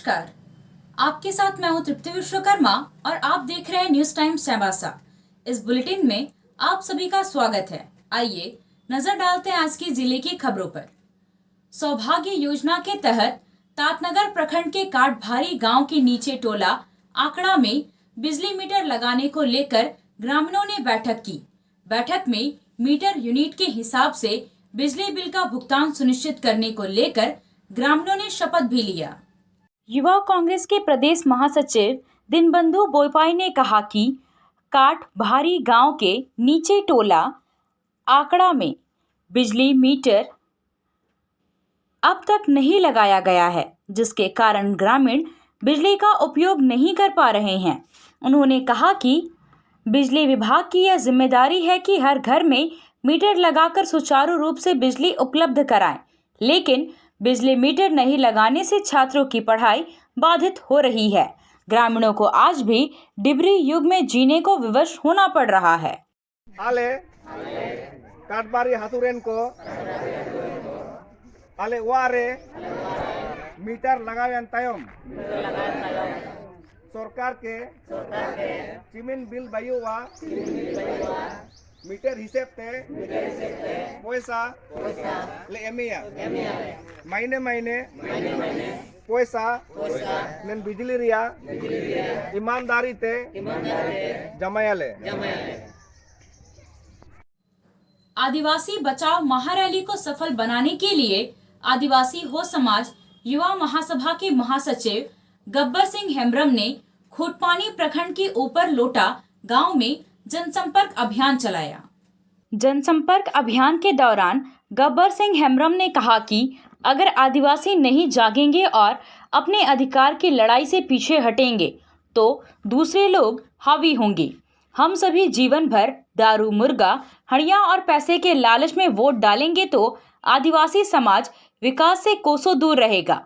नमस्कार, आपके साथ मैं हूं तृप्ति विश्वकर्मा और आप देख रहे हैं न्यूज टाइम्स चाईबासा। इस बुलेटिन में आप सभी का स्वागत है। आइए नजर डालते हैं आज की जिले की खबरों पर। सौभाग्य योजना के तहत तातनगर प्रखंड के काटभारी गांव के नीचे टोला आंकड़ा में बिजली मीटर लगाने को लेकर ग्रामीणों ने बैठक की। बैठक में मीटर यूनिट के हिसाब से बिजली बिल का भुगतान सुनिश्चित करने को लेकर ग्रामीणों ने शपथ भी लिया। युवा कांग्रेस के प्रदेश महासचिव दिनबंधु बोयपाई ने कहा कि काटभारी गांव के नीचे टोला आंकड़ा में बिजली मीटर अब तक नहीं लगाया गया है, जिसके कारण ग्रामीण बिजली का उपयोग नहीं कर पा रहे हैं। उन्होंने कहा कि बिजली विभाग की यह जिम्मेदारी है कि हर घर में मीटर लगाकर सुचारू रूप से बिजली उपलब्ध कराएं, लेकिन बिजली मीटर नहीं लगाने से छात्रों की पढ़ाई बाधित हो रही है। ग्रामीणों को आज भी डिबरी युग में जीने को विवश होना पड़ रहा है। आले काटबारी हाथुरेन को आले वारे मीटर लगावेन तायम सरकार के चिमिन बिल बायुवा मीटर हिसाब ते पैसा ले एमिया महीने पैसा नेन बिजली रिया ईमानदारी ते जमायाले। आदिवासी बचाव महारैली को सफल बनाने के लिए आदिवासी हो समाज युवा महासभा के महासचिव गब्बर सिंह हेम्ब्रम ने खूटपानी प्रखंड के ऊपर लोटा गांव में जनसंपर्क अभियान चलाया। जनसंपर्क अभियान के दौरान गब्बर सिंह हेम्ब्रम ने कहा कि अगर आदिवासी नहीं जागेंगे और अपने अधिकार की लड़ाई से पीछे हटेंगे तो दूसरे लोग हावी होंगे। हम सभी जीवन भर दारू, मुर्गा, हड़िया और पैसे के लालच में वोट डालेंगे तो आदिवासी समाज विकास से कोसों दूर रहेगा।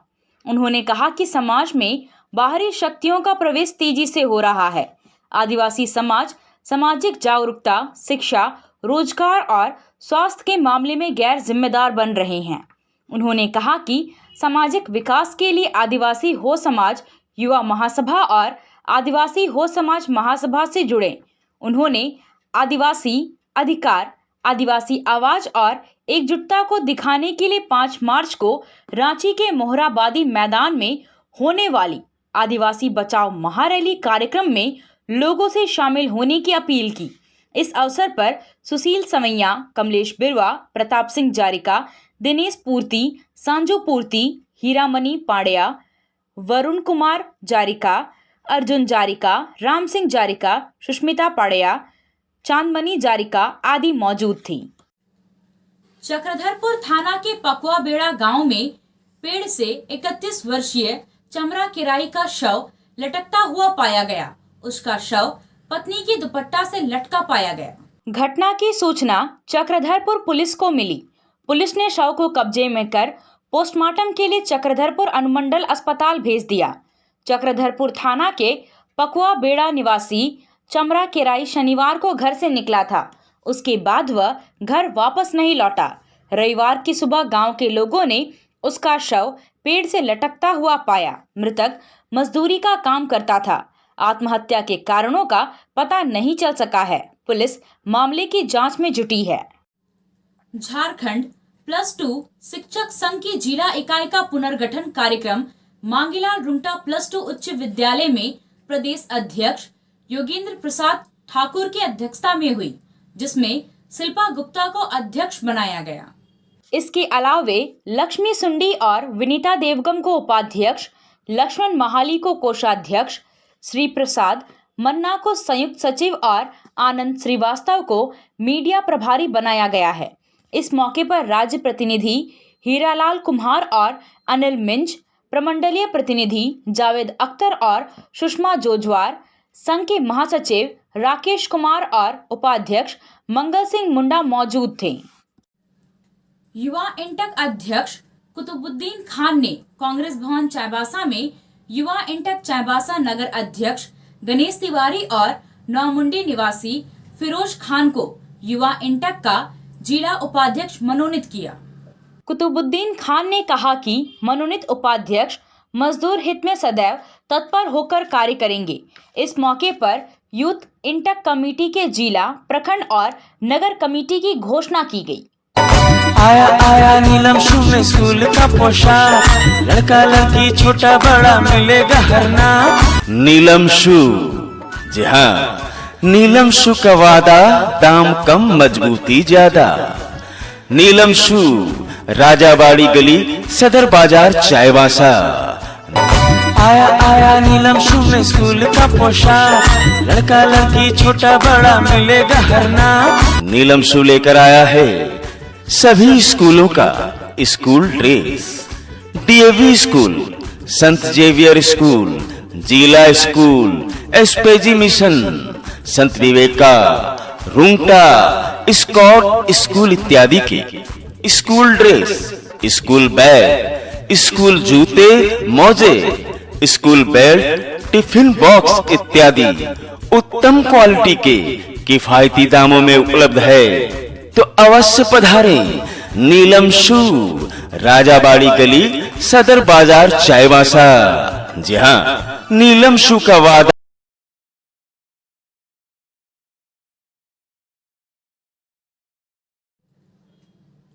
उन्होंने कहा कि समाज में बाहरी शक्तियों का प्रवेश तेजी से हो रहा है। आदिवासी समाज सामाजिक जागरूकता, शिक्षा, रोजगार और स्वास्थ्य के मामले में गैर जिम्मेदार बन रहे हैं। उन्होंने कहा कि सामाजिक विकास के लिए आदिवासी हो समाज युवा महासभा और आदिवासी हो समाज महासभा से जुड़े। उन्होंने आदिवासी अधिकार, आदिवासी आवाज और एकजुटता को दिखाने के लिए 5 मार्च को रांची के मोहराबादी मैदान में होने वाली आदिवासी बचाओ महारैली कार्यक्रम में लोगों से शामिल होने की अपील की। इस अवसर पर सुशील सवैया, कमलेश बिरवा, प्रताप सिंह जारिका, दिनेश पूर्ति, सांजू पूर्ति, हीरामणि पांड्या, वरुण कुमार जारिका, अर्जुन जारिका, राम सिंह जारिका, सुष्मिता पांड्या, चांदमणि जारिका आदि मौजूद थी। चक्रधरपुर थाना के पकुआ बेड़ा गांव में पेड़ से 31 वर्षीय चमरा किराई का शव लटकता हुआ पाया गया। उसका शव पत्नी के दुपट्टा से लटका पाया गया। घटना की सूचना चक्रधरपुर पुलिस को मिली। पुलिस ने शव को कब्जे में कर पोस्टमार्टम के लिए चक्रधरपुर अनुमंडल अस्पताल भेज दिया। चक्रधरपुर थाना के पकुआ बेड़ा निवासी चमरा किराई शनिवार को घर से निकला था। उसके बाद वह घर वापस नहीं लौटा। रविवार की सुबह गांव के लोगों ने उसका शव पेड़ से लटकता हुआ पाया। मृतक मजदूरी का काम करता था। आत्महत्या के कारणों का पता नहीं चल सका है। पुलिस मामले की जांच में जुटी है। झारखंड +2 शिक्षक संघ की जिला इकाई का पुनर्गठन कार्यक्रम मांगीलाल रुंगटा +2 उच्च विद्यालय में प्रदेश अध्यक्ष योगेंद्र प्रसाद ठाकुर की अध्यक्षता में हुई, जिसमें शिल्पा गुप्ता को अध्यक्ष बनाया गया। इसके अलावे लक्ष्मी सुंडी और विनीता देवगम को उपाध्यक्ष, लक्ष्मण महाली को कोषाध्यक्ष, श्री प्रसाद मन्ना को संयुक्त सचिव और आनंद श्रीवास्तव को मीडिया प्रभारी बनाया गया है। इस मौके पर राज्य प्रतिनिधि हीरालाल कुम्हार और अनिल मिंज, प्रमंडलीय प्रतिनिधि जावेद अख्तर और सुषमा जोजवार, संघ के महासचिव राकेश कुमार और उपाध्यक्ष मंगल सिंह मुंडा मौजूद थे। युवा इंटक अध्यक्ष कुतुबुद्दीन खान ने कांग्रेस भवन चाईबासा में युवा इंटक चाईबासा नगर अध्यक्ष गणेश तिवारी और नौमुंडी निवासी फिरोज खान को युवा इंटक का जिला उपाध्यक्ष मनोनीत किया। कुतुबुद्दीन खान ने कहा कि मनोनीत उपाध्यक्ष मजदूर हित में सदैव तत्पर होकर कार्य करेंगे। इस मौके पर यूथ इंटक कमेटी के जिला, प्रखंड और नगर कमेटी की घोषणा की गई। आया आया नीलम शू में स्कूल का पोशाक, लड़का लड़की छोटा बड़ा मिलेगा हर नाम। नीलम शू, जी हाँ, नीलम शू का वादा, दाम कम मजबूती ज्यादा। नीलम शू, राजाबाड़ी गली, सदर बाजार, चाईबासा। आया आया नीलम शू में स्कूल का पोशाक, लड़का लड़की छोटा बड़ा मिलेगा हर नाम। नीलम शू लेकर आया है सभी स्कूलों का स्कूल ड्रेस। डीएवी स्कूल, संत जेवियर स्कूल, जिला स्कूल, एसपीजी मिशन, संत विवेका, रुंगटा, स्कॉट स्कूल इत्यादि के school dress, school bag, school जूते, मोजे, स्कूल बेल्ट, टिफिन बॉक्स इत्यादि उत्तम क्वालिटी के किफायती दामों में उपलब्ध है। तो अवश्य पधारें। नीलम शू, राजाबाड़ी गली, सदर बाजार, चाईबासा। जी हाँ, नीलम शू का वादा।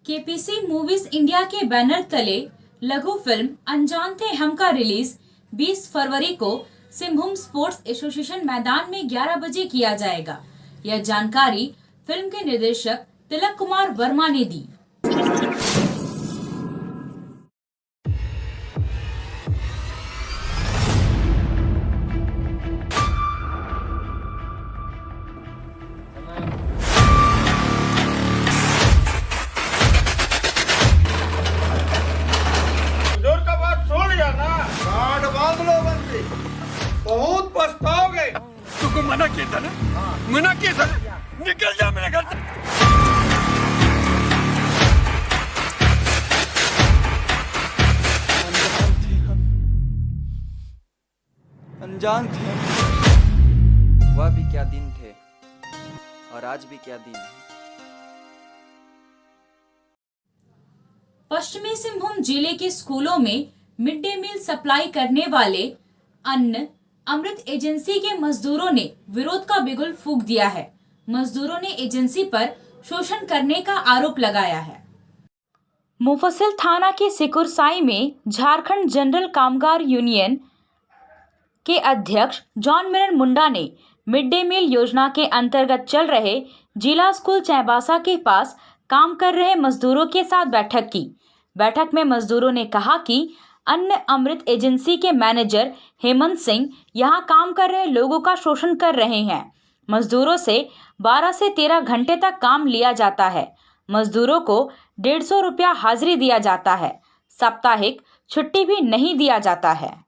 केपीसी मूवीज इंडिया के बैनर तले लघु फिल्म अनजान थे हम का रिलीज 20 फरवरी को सिंहभूम स्पोर्ट्स एसोसिएशन मैदान में 11 बजे किया जाएगा। यह जानकारी फिल्म के निर्देशक तिलक कुमार वर्मा ने दी। बहुत पछताओगे। तुमको मना किया था ना? मना किया था, निकल जा मेरे घर से। अनजान थे हम, वह भी क्या दिन थे और आज भी क्या दिन है। पश्चिमी सिंहभूम जिले के स्कूलों में मिड डे मील सप्लाई करने वाले अन्न अमृत एजेंसी के मजदूरों ने विरोध का बिगुल फूंक दिया है। मजदूरों ने एजेंसी पर शोषण करने का आरोप लगाया है। मुफस्सिल थाना के सिकुरसाई में झारखंड जनरल कामगार यूनियन के अध्यक्ष जॉन मिलन मुंडा ने मिड डे मील योजना के अंतर्गत चल रहे जिला स्कूल चाईबासा के पास काम कर रहे मजदूरों के साथ बैठक की। बैठक में मजदूरों ने कहा कि अन्न अमृत एजेंसी के मैनेजर हेमंत सिंह यहां काम कर रहे लोगों का शोषण कर रहे हैं। मजदूरों से 12 से 13 घंटे तक काम लिया जाता है। मजदूरों को 150 रुपया हाजिरी दिया जाता है। साप्ताहिक छुट्टी भी नहीं दिया जाता है।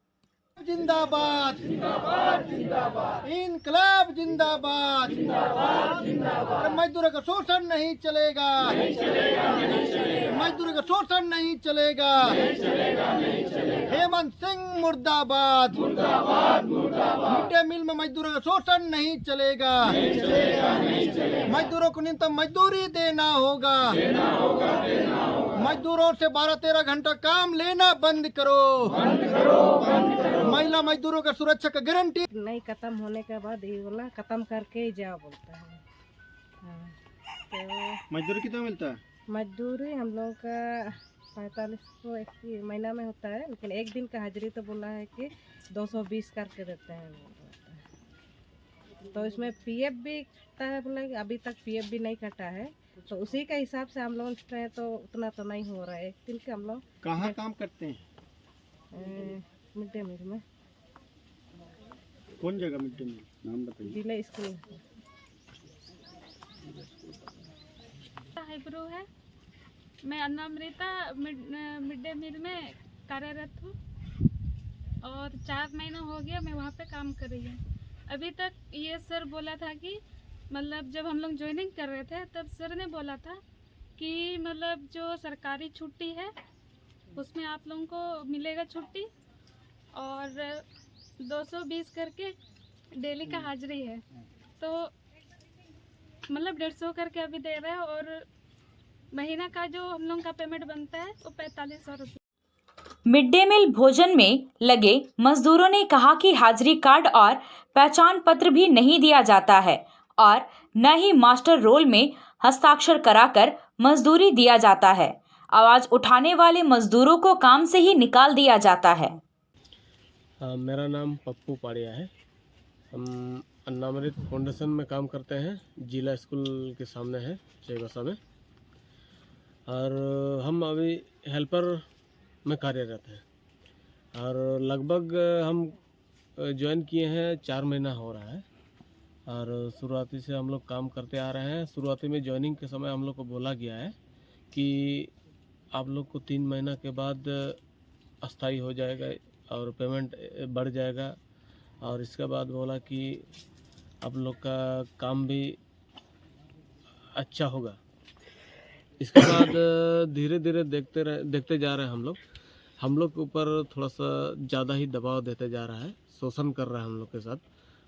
जिंदाबाद जिंदाबाद जिंदाबाद, इनकलाब जिंदाबाद जिंदाबाद जिंदाबाद। मजदूरों का शोषण नहीं चलेगा, नहीं चलेगा, नहीं चलेगा। मजदूरों का शोषण नहीं चलेगा, नहीं चलेगा, नहीं चलेगा। हेमंत सिंह मुर्दाबाद मुर्दाबाद मुर्दाबाद। मिड डे मील में मजदूरों का शोषण नहीं चलेगा, नहीं चलेगा, नहीं चलेगा। मजदूरों को न्यूनतम मजदूरी देना होगा, देना होगा, देना होगा। मजदूरों से 12-13 घंटा काम लेना बंद करो, बंद करो, बंद करो। महिला मजदूरों का सुरक्षा का गारंटी नहीं, खत्म होने के बाद ये बोला खत्म करके ही जाओ बोलता है। हाँ, तो मजदूरी कितना मिलता है? मजदूरी हम लोगों का 45 एक महीना में होता है, लेकिन एक दिन का हाजिरी तो बोला है कि 220 करके देते हैं। तो इसमें पीएफ भी कटता है, बोला अभी तक पीएफ भी नहीं कटा है, तो उसी के हिसाब से हम लोग तो उतना तो नहीं हो रहा है। एक दिन के हम लोग कहाँ काम करते हैं? मिड डे मील में। कौन जगह मिड डे मील? नाम बताइए। जिला स्कूल हाईब्रो है। मैं अन्नामृता मिड डे मील में कार्यरत हूँ और 4 महीना हो गया मैं वहाँ पे काम कर रही हूँ। अभी तक ये सर बोला था कि मतलब जब हम लोग ज्वाइनिंग कर रहे थे तब सर ने बोला था कि मतलब जो सरकारी छुट्टी है उसमें आप लोगों को मिलेगा छुट्टी और 220 करके डेली का हाजिरी है, तो मतलब 150 करके अभी दे रहे हैं और महीना का जो हम लोग का पेमेंट बनता है वो 4500 रुपये। मिड डे मील भोजन में लगे मजदूरों ने कहा कि हाजिरी कार्ड और पहचान पत्र भी नहीं दिया जाता है और न ही मास्टर रोल में हस्ताक्षर कराकर मजदूरी दिया जाता है। आवाज उठाने वाले मजदूरों को काम से ही निकाल दिया जाता है। मेरा नाम पप्पू पाड़िया है। हम अन्नामृत फाउंडेशन में काम करते हैं, जिला स्कूल के सामने है चेगसा में, और हम अभी हेल्पर में कार्यरत हैं और लगभग हम ज्वाइन किए हैं 4 महीना हो रहा है और शुरुआती से हम लोग काम करते आ रहे हैं। शुरुआती में ज्वाइनिंग के समय हम लोग को बोला गया है कि आप लोग को 3 महीना के बाद अस्थाई हो जाएगा और पेमेंट बढ़ जाएगा, और इसके बाद बोला कि आप लोग का काम भी अच्छा होगा। इसके बाद धीरे धीरे देखते जा रहे हैं हम लोग के ऊपर थोड़ा सा ज़्यादा ही दबाव देते जा रहा है, शोषण कर रहा है हम लोग के साथ,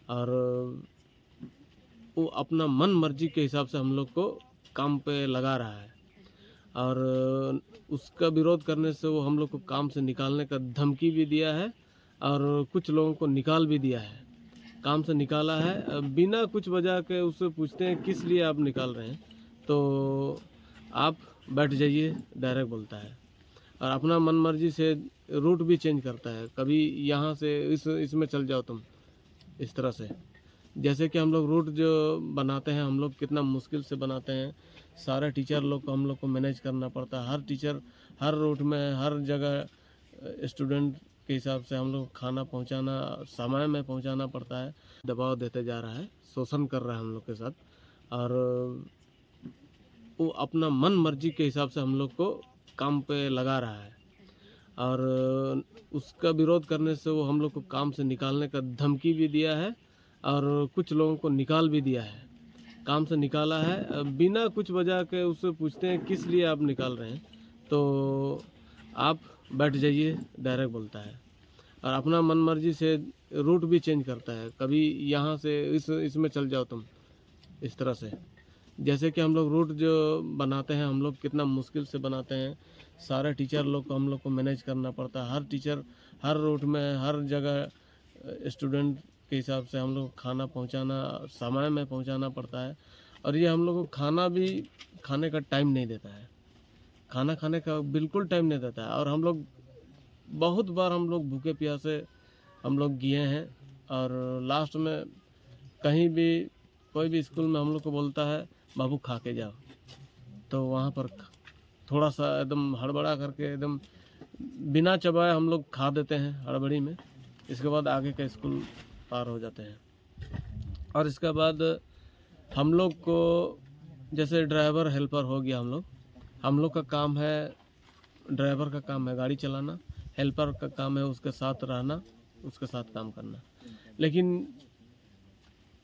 और वो अपना मन मर्जी के हिसाब से हम लोग को काम पे लगा रहा है और उसका विरोध करने से वो हम लोग को काम से निकालने का धमकी भी दिया है और कुछ लोगों को निकाल भी दिया है। काम से निकाला है बिना कुछ वजह के। उससे पूछते हैं किस लिए आप निकाल रहे हैं, तो आप बैठ जाइए डायरेक्ट बोलता है, और अपना मन मर्जी से रूट भी चेंज करता है। कभी यहाँ से इसमें चल जाओ तुम, इस तरह से। जैसे कि हम लोग रूट जो बनाते हैं, हम लोग कितना मुश्किल से बनाते हैं। सारे टीचर लोग को हम लोग को मैनेज करना पड़ता है। हर टीचर हर रूट में हर जगह स्टूडेंट के हिसाब से हम लोग खाना पहुंचाना, समय में पहुंचाना पड़ता है। दबाव देते जा रहा है, शोषण कर रहा है हम लोग के साथ, और वो अपना मन मर्जी के हिसाब से हम लोग को काम पे लगा रहा है और उसका विरोध करने से वो हम लोग को काम से निकालने का धमकी भी दिया है और कुछ लोगों को निकाल भी दिया है। काम से निकाला है बिना कुछ वजह के। उससे पूछते हैं किस लिए आप निकाल रहे हैं, तो आप बैठ जाइए डायरेक्ट बोलता है, और अपना मन मर्जी से रूट भी चेंज करता है। कभी यहाँ से इसमें चल जाओ तुम, इस तरह से। जैसे कि हम लोग रूट जो बनाते हैं, हम लोग कितना मुश्किल से बनाते हैं। सारे टीचर लोग को हम लोग को मैनेज करना पड़ता है। हर टीचर हर रूट में हर जगह स्टूडेंट के हिसाब से हम लोग खाना पहुंचाना, समय में पहुंचाना पड़ता है। और ये हम लोग को खाना भी खाने का टाइम नहीं देता है, खाना खाने का बिल्कुल टाइम नहीं देता है। और हम लोग बहुत बार हम लोग भूखे प्यासे हम लोग गए हैं, और लास्ट में कहीं भी कोई भी स्कूल में हम लोग को बोलता है बाबू खा के जाओ, तो वहाँ पर थोड़ा सा एकदम हड़बड़ा करके एकदम बिना चबाए हम लोग खा देते हैं हड़बड़ी में। इसके बाद आगे का स्कूल पार हो जाते हैं। और इसके बाद हम लोग को जैसे ड्राइवर हेल्पर हो गया, हम लोग का काम है, ड्राइवर का काम है गाड़ी चलाना, हेल्पर का काम है उसके साथ रहना, उसके साथ काम करना। लेकिन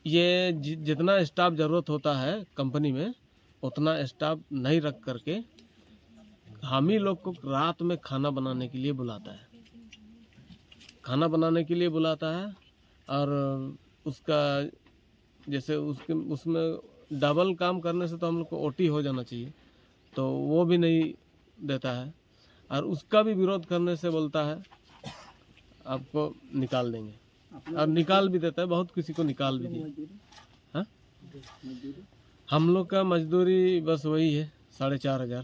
ये जितना स्टाफ ज़रूरत होता है कंपनी में, उतना स्टाफ नहीं रख करके हम ही लोग को रात में खाना बनाने के लिए बुलाता है, खाना बनाने के लिए बुलाता है। और उसका जैसे उसमें डबल काम करने से तो हम लोग को ओटी हो जाना चाहिए, तो वो भी नहीं देता है। और उसका भी विरोध करने से बोलता है आपको निकाल देंगे, और निकाल भी देता है। बहुत किसी को निकाल भी दिया। हाँ, हम लोग का मजदूरी बस वही है 4,500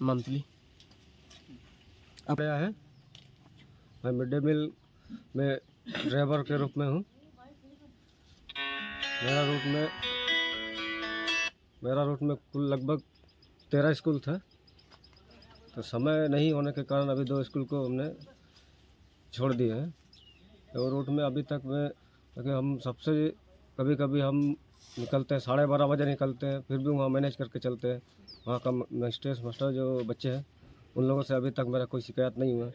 मंथली। अब आया है, मैं मिड डे मील में ड्राइवर के रूप में हूँ। मेरा रूट में कुल लगभग 13 स्कूल था, तो समय नहीं होने के कारण अभी 2 स्कूल को हमने छोड़ दिए हैं। तो रूट में अभी तक में क्योंकि हम सबसे कभी कभी हम निकलते हैं 12:30 बजे निकलते हैं, फिर भी वहाँ मैनेज करके चलते हैं। वहाँ का मास्टर जो बच्चे हैं उन लोगों से अभी तक मेरा कोई शिकायत नहीं हुआ।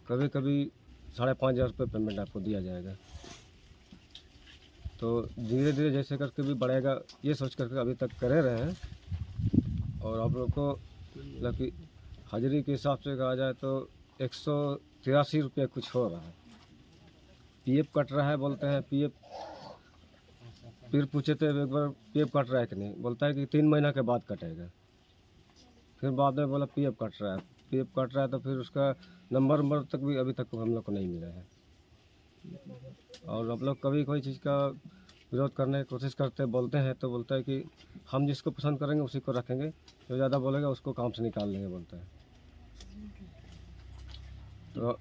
कभी कभी 5,500 रुपये पेमेंट आपको दिया जाएगा। तो धीरे धीरे जैसे करके भी बढ़ेगा, ये सोच करके अभी तक करे रहे हैं। और आप लोग को मतलब कि हाजिरी के हिसाब से कहा जाए तो 183 रुपये कुछ हो रहा है। पीएफ कट रहा है, बोलते हैं पीएफ, फिर पूछे थे एक बार पीएफ कट रहा है कि नहीं, बोलता है कि 3 महीना के बाद कटेगा। फिर बाद में बोला पीएफ कट रहा है, पीएफ कट रहा है, तो फिर उसका नंबर तक भी अभी तक हम लोग को नहीं मिला है। और हम लोग कभी कोई चीज़ का विरोध करने की कोशिश करते हैं, बोलते हैं तो बोलता है कि हम जिसको पसंद करेंगे उसी को रखेंगे, जो ज़्यादा बोलेगा उसको काम से निकाल देंगे, बोलता है। तो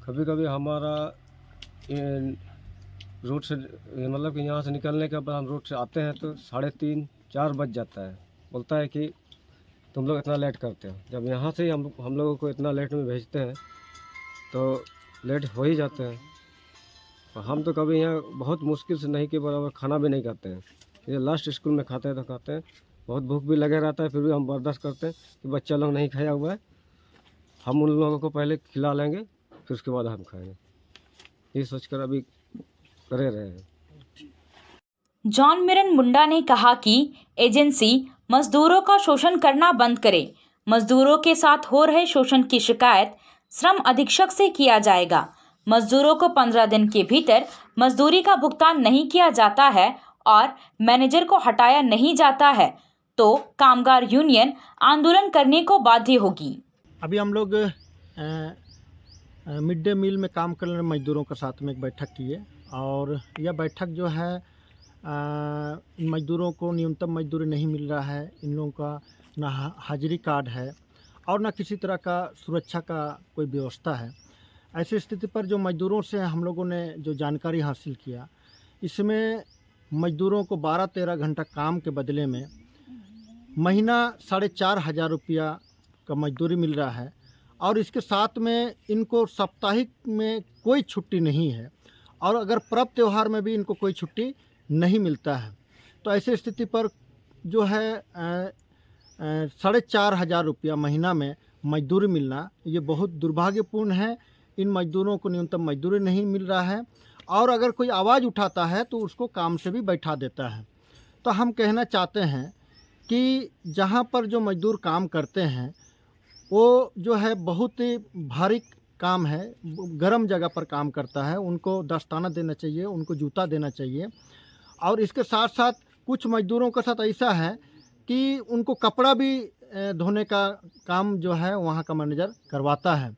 कभी कभी हमारा रूट से मतलब कि यहाँ से निकलने के बाद हम रूट से आते हैं तो 3:30-4 बज जाता है। बोलता है कि तुम लोग इतना लेट करते हो। जब यहाँ से ही हम लोगों को इतना लेट में भेजते हैं तो लेट हो ही जाते हैं। और हम तो कभी यहाँ बहुत मुश्किल से नहीं के बराबर खाना भी नहीं खाते हैं। ये लास्ट स्कूल में खाते हैं तो खाते हैं, बहुत भूख भी लगे रहता है, फिर भी हम बर्दाश्त करते हैं कि बच्चा लोग नहीं खाया हुआ है, हम उन लोगों को पहले खिला लेंगे फिर उसके बाद हम खाएंगे, ये सोचकर अभी करे रहे हैं। जॉन मिरन मुंडा ने कहा कि एजेंसी मजदूरों का शोषण करना बंद करे। मजदूरों के साथ हो रहे शोषण की शिकायत श्रम अधीक्षक से किया जाएगा। मजदूरों को 15 दिन के भीतर मजदूरी का भुगतान नहीं किया जाता है और मैनेजर को हटाया नहीं जाता है तो कामगार यूनियन आंदोलन करने को बाध्य होगी। अभी हम लोग मिड डे मील में काम करने वाले मजदूरों के साथ में एक बैठक की है और यह बैठक जो है इन मजदूरों को न्यूनतम मजदूरी नहीं मिल रहा है, इन लोगों का ना हाजिरी कार्ड है और ना किसी तरह का सुरक्षा का कोई व्यवस्था है। ऐसी स्थिति पर जो मजदूरों से हम लोगों ने जो जानकारी हासिल किया, इसमें मजदूरों को 12-13 घंटा काम के बदले में महीना 4,500 रुपया का मजदूरी मिल रहा है और इसके साथ में इनको साप्ताहिक में कोई छुट्टी नहीं है और अगर पर्व त्यौहार में भी इनको कोई छुट्टी नहीं मिलता है। तो ऐसी स्थिति पर जो है 4,500 रुपया महीना में मजदूरी मिलना ये बहुत दुर्भाग्यपूर्ण है। इन मजदूरों को न्यूनतम मजदूरी नहीं मिल रहा है और अगर कोई आवाज़ उठाता है तो उसको काम से भी बैठा देता है। तो हम कहना चाहते हैं कि जहाँ पर जो मजदूर काम करते हैं वो जो है बहुत ही भारी काम है, गर्म जगह पर काम करता है, उनको दस्ताना देना चाहिए, उनको जूता देना चाहिए। और इसके साथ साथ कुछ मजदूरों के साथ ऐसा है कि उनको कपड़ा भी धोने का काम जो है वहाँ का मैनेजर करवाता है।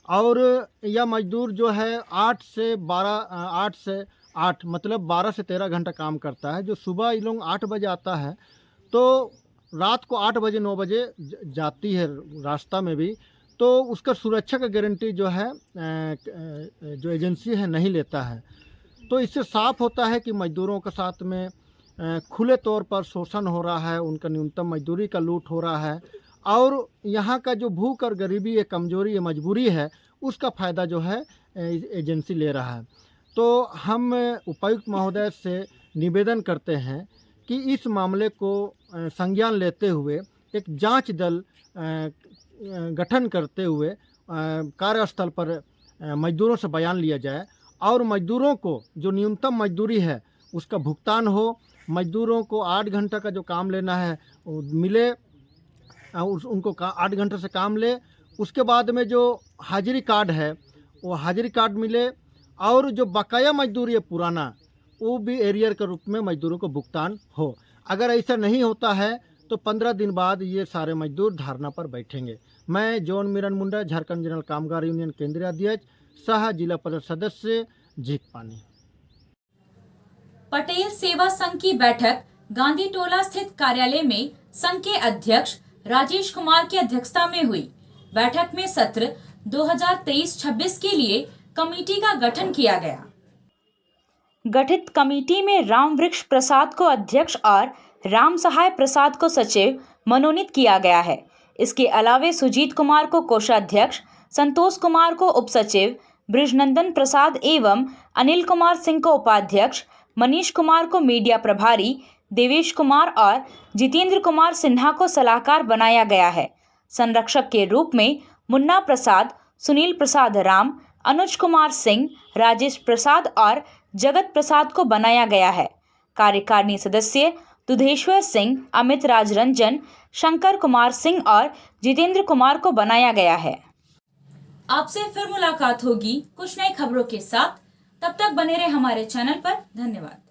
और यह मजदूर जो है 8 से 8 मतलब 12 से 13 घंटा काम करता है। जो सुबह ये लोग 8 बजे आता है तो रात को 8 बजे 9 बजे जाती है रास्ता में भी, तो उसका सुरक्षा का गारंटी जो है जो एजेंसी है नहीं लेता है। तो इससे साफ होता है कि मजदूरों के साथ में खुले तौर पर शोषण हो रहा है, उनका न्यूनतम मजदूरी का लूट हो रहा है और यहाँ का जो भूख और गरीबी या कमजोरी या मजबूरी है उसका फ़ायदा जो है एजेंसी ले रहा है। तो हम उपायुक्त महोदय से निवेदन करते हैं कि इस मामले को संज्ञान लेते हुए एक जांच दल गठन करते हुए कार्यस्थल पर मजदूरों से बयान लिया जाए और मजदूरों को जो न्यूनतम मजदूरी है उसका भुगतान हो। मजदूरों को 8 घंटा का जो काम लेना है वो मिले, उनको 8 घंटे से काम ले। उसके बाद में जो हाजिरी कार्ड है वो हाजिरी कार्ड मिले और जो बकाया मजदूरी है पुराना वो भी एरियर के रूप में मजदूरों को भुगतान हो। अगर ऐसा नहीं होता है तो 15 दिन बाद ये सारे मजदूर धरना पर बैठेंगे। मैं जॉन मिरन मुंडा, झारखंड जनरल कामगार यूनियन केंद्रीय अध्यक्ष सह जिला परिषद सदस्य झीकपानी। पटेल सेवा संघ की बैठक गांधी टोला स्थित कार्यालय में संघ के अध्यक्ष राजेश कुमार की अध्यक्षता में हुई। बैठक में सत्र 2023-26 के लिए कमेटी का गठन किया गया। गठित कमेटी में राम वृक्ष प्रसाद को अध्यक्ष और राम सहाय प्रसाद को सचिव मनोनीत किया गया है। इसके अलावे सुजीत कुमार को कोषाध्यक्ष, संतोष कुमार को उप सचिव, ब्रिजनंदन प्रसाद एवं अनिल कुमार सिंह को उपाध्यक्ष, मनीष कुमार को मीडिया प्रभारी, देवेश कुमार और जितेंद्र कुमार सिन्हा को सलाहकार बनाया गया है। संरक्षक के रूप में मुन्ना प्रसाद, सुनील प्रसाद राम, अनुज कुमार सिंह, राजेश प्रसाद और जगत प्रसाद को बनाया गया है। कार्यकारिणी सदस्य दुधेश्वर सिंह, अमित राज रंजन, शंकर कुमार सिंह और जितेंद्र कुमार को बनाया गया है। आपसे फिर मुलाकात होगी कुछ नई खबरों के साथ। तब तक बने रहे हमारे चैनल पर। धन्यवाद।